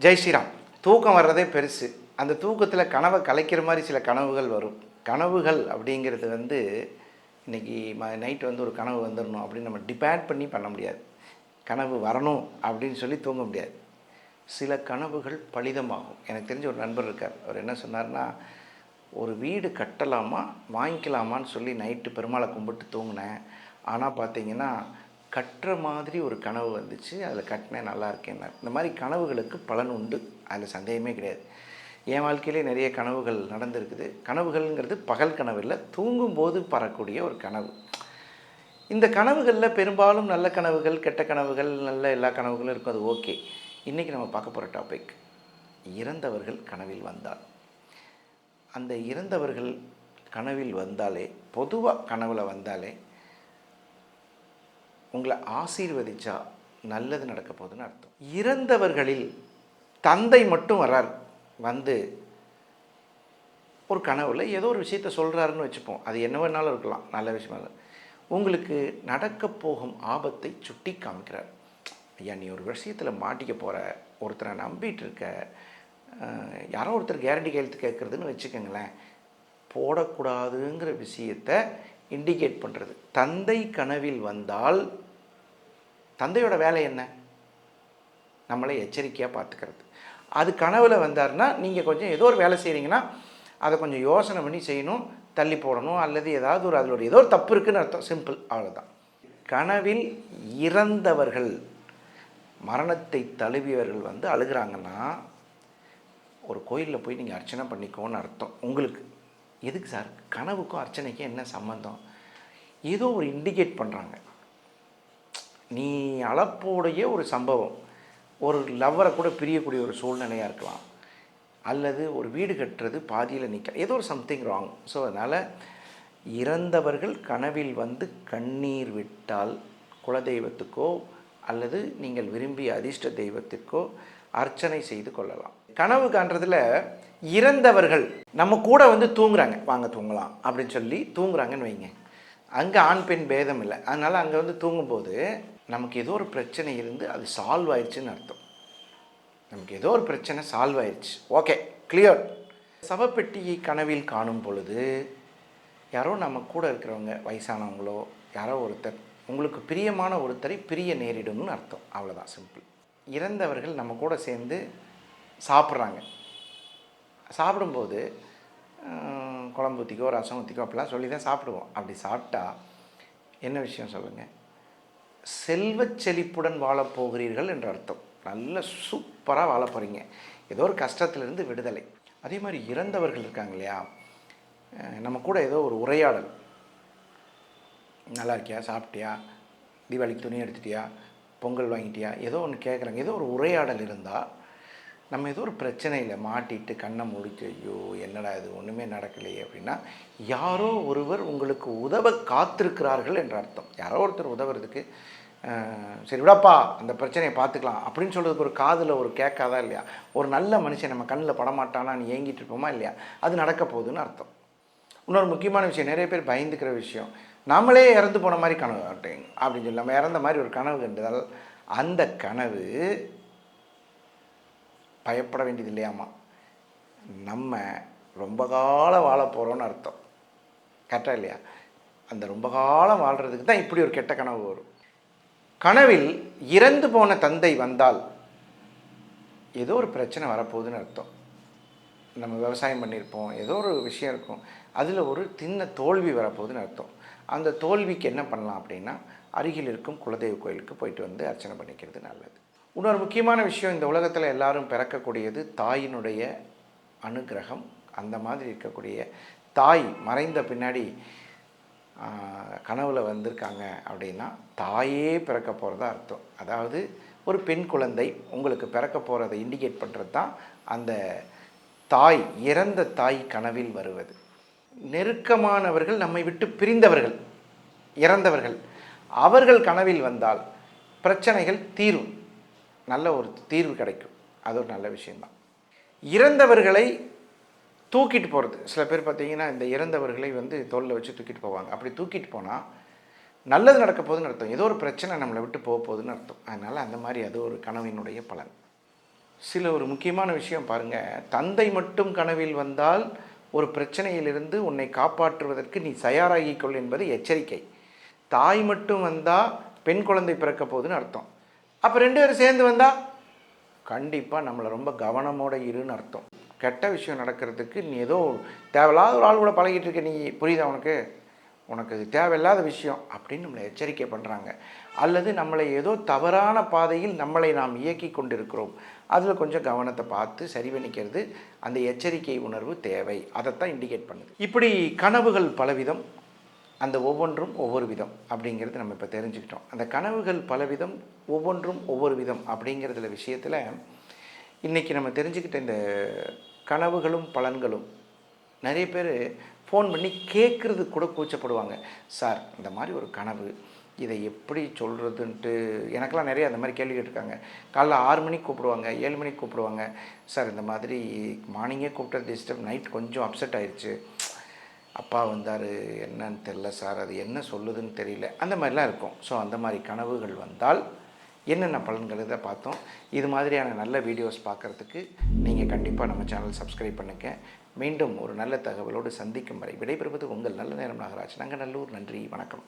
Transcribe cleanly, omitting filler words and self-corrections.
ஜெய் ஸ்ரீராம். தூக்கம் வர்றதே பெருசு. அந்த தூக்கத்தில் கனவை கலைக்கிற மாதிரி சில கனவுகள் வரும். கனவுகள் அப்படிங்கிறது இன்றைக்கி நைட்டு ஒரு கனவு வந்துடணும் அப்படின்னு நம்ம டிபேண்ட் பண்ணி பண்ண முடியாது. கனவு வரணும் அப்படின்னு சொல்லி தூங்க முடியாது. சில கனவுகள் பலிதமாகும். எனக்கு தெரிஞ்ச ஒரு நண்பர் இருக்கார். அவர் என்ன சொன்னார்னா, ஒரு வீடு கட்டலாமா வாங்கிக்கலாமான்னு சொல்லி நைட்டு பெருமாளை கும்பிட்டு தூங்கினேன். ஆனால் பார்த்தீங்கன்னா கட்டுற மாதிரி ஒரு கனவு வந்துச்சு. அதில் கட்டினேன், நல்லா இருக்கேன்னார். இந்த மாதிரி கனவுகளுக்கு பலன் உண்டு, அதில் சந்தேகமே கிடையாது. என் வாழ்க்கையிலே நிறைய கனவுகள் நடந்திருக்குது. கனவுகள்ங்கிறது பகல் கனவு இல்லை, தூங்கும்போது பறக்கூடிய ஒரு கனவு. இந்த கனவுகளில் பெரும்பாலும் நல்ல கனவுகள், கெட்ட கனவுகள், நல்ல எல்லா கனவுகளும் இருக்கும். அது ஓகே. இன்றைக்கி நம்ம பார்க்க போகிற டாபிக், இறந்தவர்கள் கனவில் வந்தால். அந்த இறந்தவர்கள் கனவில் வந்தாலே, பொதுவாக கனவில் வந்தாலே உங்களை ஆசீர்வதிச்சா நல்லது நடக்க போகுதுன்னு அர்த்தம். இறந்தவர்களில் தந்தை மட்டும் வரார், ஒரு கனவுல ஏதோ ஒரு விஷயத்த சொல்கிறாருன்னு வச்சுப்போம். அது என்ன வேணாலும் இருக்கலாம், நல்ல விஷயமா. உங்களுக்கு நடக்க போகும் ஆபத்தை சுட்டி காமிக்கிறார். ஐயா, நீ ஒரு விஷயத்தில் மாட்டிக்க போகிற, ஒருத்தரை நம்பிட்டு இருக்க, யாரோ ஒருத்தர் கேரண்டி கையெழுத்து கேட்குறதுன்னு வச்சுக்கோங்களேன், போடக்கூடாதுங்கிற விஷயத்தை இண்டிகேட் பண்ணுறது. தந்தை கனவில் வந்தால் தந்தையோட வேலை என்ன? நம்மளை எச்சரிக்கையாக பார்த்துக்கிறது. அது கனவில் வந்தார்னா, நீங்கள் கொஞ்சம் ஏதோ ஒரு வேலை செய்கிறீங்கன்னா அதை கொஞ்சம் யோசனை பண்ணி செய்யணும், தள்ளி போடணும், அல்லது ஏதாவது அதில் ஏதோ ஒரு தப்பு இருக்குதுன்னு அர்த்தம். சிம்பிள், அவ்வளோதான். கனவில் இறந்தவர்கள், மரணத்தை தழுவியவர்கள் அழுகிறாங்கன்னா, ஒரு கோயிலில் போய் நீங்கள் அர்ச்சனை பண்ணிக்கோன்னு அர்த்தம். உங்களுக்கு எதுக்கு சார் கனவுக்கும் அர்ச்சனைக்கும் என்ன சம்மந்தம்? ஏதோ ஒரு இண்டிகேட் பண்ணுறாங்க. நீ அளப்போடைய ஒரு சம்பவம், ஒரு லவ்வரை கூட பிரியக்கூடிய ஒரு சூழ்நிலையாக இருக்கலாம், அல்லது ஒரு வீடு கட்டுறது பாதியில் நிற்க, ஏதோ ஒரு சம்திங் ராங். ஸோ அதனால் இறந்தவர்கள் கனவில் கண்ணீர் விட்டால் குலதெய்வத்துக்கோ அல்லது நீங்கள் விரும்பிய அதிர்ஷ்ட தெய்வத்திற்கோ அர்ச்சனை செய்து கொள்ளலாம். கனவு காண்றதில் இறந்தவர்கள் நம்ம கூட தூங்குறாங்க, வாங்க தூங்கலாம் அப்படின்னு சொல்லி தூங்குறாங்கன்னு வைங்க. அங்கே ஆண் பெண் பேதம் இல்லை. அதனால் அங்கே தூங்கும்போது நமக்கு ஏதோ ஒரு பிரச்சனை இருந்து அது சால்வ் ஆயிடுச்சுன்னு அர்த்தம். நமக்கு ஏதோ ஒரு பிரச்சனை சால்வ் ஆயிடுச்சு, ஓகே, கிளியர். சவப்பெட்டியை கனவில் காணும் பொழுது யாரோ நம்ம கூட இருக்கிறவங்க, வயசானவங்களோ யாரோ ஒருத்தர், உங்களுக்கு பிரியமான ஒருத்தரை பிரிய நேரிடும்னு அர்த்தம். அவ்வளோதான், சிம்பிள். இறந்தவர்கள் நம்ம கூட சேர்ந்து சாப்பிட்றாங்க. சாப்பிடும்போது குழம்பு ஊற்றிக்கோ, ரசம் ஊற்றிக்கோ அப்படிலாம் சொல்லி தான் சாப்பிடுவோம். அப்படி சாப்பிட்டா என்ன விஷயம் சொல்லுங்கள்? செல்வச் செழிப்புடன் வாழப்போகிறீர்கள் என்ற அர்த்தம். நல்ல சூப்பராக வாழ போகிறீங்க, ஏதோ ஒரு கஷ்டத்திலிருந்து விடுதலை. அதே மாதிரி இறந்தவர்கள் இருக்காங்க இல்லையா, நம்ம கூட ஏதோ ஒரு உரையாடல், நல்லா இருக்கியா, சாப்பிட்டியா, தீபாவளிக்கு துணி எடுத்துட்டியா, பொங்கல் வாங்கிட்டியா, ஏதோ ஒன்று கேட்குறாங்க. ஏதோ ஒரு உரையாடல் இருந்தால் நம்ம ஏதோ ஒரு பிரச்சனையில் மாட்டிட்டு கண்ணை மூடிட்டு, ஐயோ என்னடா இது ஒன்றுமே நடக்கலையே அப்படின்னா, யாரோ ஒருவர் உங்களுக்கு உதவ காத்திருக்கிறார்கள் என்ற அர்த்தம். யாரோ ஒருத்தர் உதவுறதுக்கு, சரி விடப்பா அந்த பிரச்சனையை பார்த்துக்கலாம் அப்படின்னு சொல்கிறதுக்கு ஒரு காதில் ஒரு கேட்காதா இல்லையா? ஒரு நல்ல மனுஷன் நம்ம கண்ணில் படமாட்டானா நீ ஏங்கிட்டு இருப்போமா இல்லையா? அது நடக்க போகுதுன்னு அர்த்தம். இன்னொரு முக்கியமான விஷயம், நிறைய பேர் பயந்துக்கிற விஷயம், நம்மளே இறந்து போன மாதிரி கனவு அப்படின்னு சொல்லி நம்ம இறந்த மாதிரி ஒரு கனவு கண்டதால் அந்த கனவு பயப்பட வேண்டியது இல்லையாம்மா. நம்ம ரொம்ப காலம் வாழ போகிறோன்னு அர்த்தம். கரெக்டாக இல்லையா? அந்த ரொம்ப காலம் வாழ்கிறதுக்கு தான் இப்படி ஒரு கெட்ட கனவு வரும். கனவில் இறந்து போன தந்தை வந்தால் ஏதோ ஒரு பிரச்சனை வரப்போகுதுன்னு அர்த்தம். நம்ம விவசாயம் பண்ணியிருப்போம், ஏதோ ஒரு விஷயம் இருக்கும், அதில் ஒரு சின்ன தோல்வி வரப்போகுதுன்னு அர்த்தம். அந்த தோல்விக்கு என்ன பண்ணலாம் அப்படின்னா, அருகில் இருக்கும் குலதெய்வ கோயிலுக்கு போயிட்டு அர்ச்சனை பண்ணிக்கிறது நல்லது. இன்னொரு முக்கியமான விஷயம், இந்த உலகத்தில் எல்லாரும் பிறக்கக்கூடியது தாயினுடைய அனுகிரகம். அந்த மாதிரி இருக்கக்கூடிய தாய் மறைந்த பின்னாடி கனவுல வந்திருக்காங்க அப்படின்னா தாயே பிறக்க போகிறதா அர்த்தம். அதாவது ஒரு பெண் குழந்தை உங்களுக்கு பிறக்க போகிறதை இண்டிகேட் பண்ணுறது தான் அந்த தாய், இறந்த தாய் கனவில் வருவது. நெருக்கமானவர்கள், நம்மை விட்டு பிரிந்தவர்கள், இறந்தவர்கள், அவர்கள் கனவில் வந்தால் பிரச்சனைகள் தீரும், நல்ல ஒரு தீர்வு கிடைக்கும். அது ஒரு நல்ல விஷயந்தான். இறந்தவர்களை தூக்கிட்டு போகிறது, சில பேர் பார்த்திங்கன்னா இந்த இறந்தவர்களை தோளில் வச்சு தூக்கிட்டு போவாங்க. அப்படி தூக்கிட்டு போனால் நல்லது நடக்க போகுதுன்னு அர்த்தம், ஏதோ ஒரு பிரச்சனை நம்மளை விட்டு போக போகுதுன்னு அர்த்தம். அதனால் அந்த மாதிரி அது ஒரு கனவினுடைய பலன். சில ஒரு முக்கியமான விஷயம் பாருங்கள், தந்தை மட்டும் கனவில் வந்தால் ஒரு பிரச்சனையிலிருந்து உன்னை காப்பாற்றுவதற்கு நீ தயாராகிக்கொள் என்பது எச்சரிக்கை. தாய் மட்டும் வந்தால் பெண் குழந்தை பிறக்க போகுதுன்னு அர்த்தம். அப்போ 2 பேரும் சேர்ந்து வந்தால் கண்டிப்பாக நம்மளை ரொம்ப கவனமோடு இருன்னு அர்த்தம். கெட்ட விஷயம் நடக்கிறதுக்கு நீ ஏதோ தேவையில்லாத ஒரு ஆள் கூட பழகிட்டு இருக்க, நீ புரியுதா உனக்கு, உனக்கு இது தேவையில்லாத விஷயம் அப்படின்னு நம்மளை எச்சரிக்கை பண்ணுறாங்க. அல்லது நம்மளை ஏதோ தவறான பாதையில் நம்மளை நாம் இயக்கி கொண்டிருக்கிறோம், அதில் கொஞ்சம் கவனத்தை பார்த்து சரி பண்ணிக்கிறது, அந்த எச்சரிக்கை உணர்வு தேவை. அதைத்தான் இண்டிகேட் பண்ணுது. இப்படி கனவுகள் பலவிதம், அந்த ஒவ்வொன்றும் ஒவ்வொரு விதம் அப்படிங்கிறது நம்ம இப்போ தெரிஞ்சுக்கிட்டோம். அந்த கனவுகள் பலவிதம், ஒவ்வொன்றும் ஒவ்வொரு விதம் அப்படிங்கிறதுல விஷயத்தில் இன்றைக்கி நம்ம தெரிஞ்சுக்கிட்ட இந்த கனவுகளும் பலன்களும் நிறைய பேர் ஃபோன் பண்ணி கேட்குறது கூட கூச்சப்படுவாங்க. சார் இந்த மாதிரி ஒரு கனவு, இதை எப்படி சொல்கிறதுன்ட்டு எனக்கெல்லாம் நிறைய அந்த மாதிரி கேள்வி கேட்டிருக்காங்க. காலைல 6 மணிக்கு கூப்பிடுவாங்க, 7 மணிக்கு கூப்பிடுவாங்க. சார் இந்த மாதிரி மார்னிங்கே கூப்பிட்டது டிஸ்டர்ப், நைட் கொஞ்சம் அப்செட் ஆயிடுச்சு, அப்பா வந்தார் என்னன்னு தெரில சார், அது என்ன சொல்லுதுன்னு தெரியல, அந்த மாதிரிலாம் இருக்கும். ஸோ அந்த மாதிரி கனவுகள் வந்தால் என்னென்ன பலன்கள் இதை பார்த்தோம். இது மாதிரியான நல்ல வீடியோஸ் பார்க்குறதுக்கு நீங்கள் கண்டிப்பாக நம்ம சேனல் சப்ஸ்கிரைப் பண்ணுங்க. மீண்டும் ஒரு நல்ல தகவலோடு சந்திக்கும் வரை விடைபெறுவது உங்கள் நல்ல நேரம் நாகராஜ். நங்கநல்லூர். நன்றி, வணக்கம்.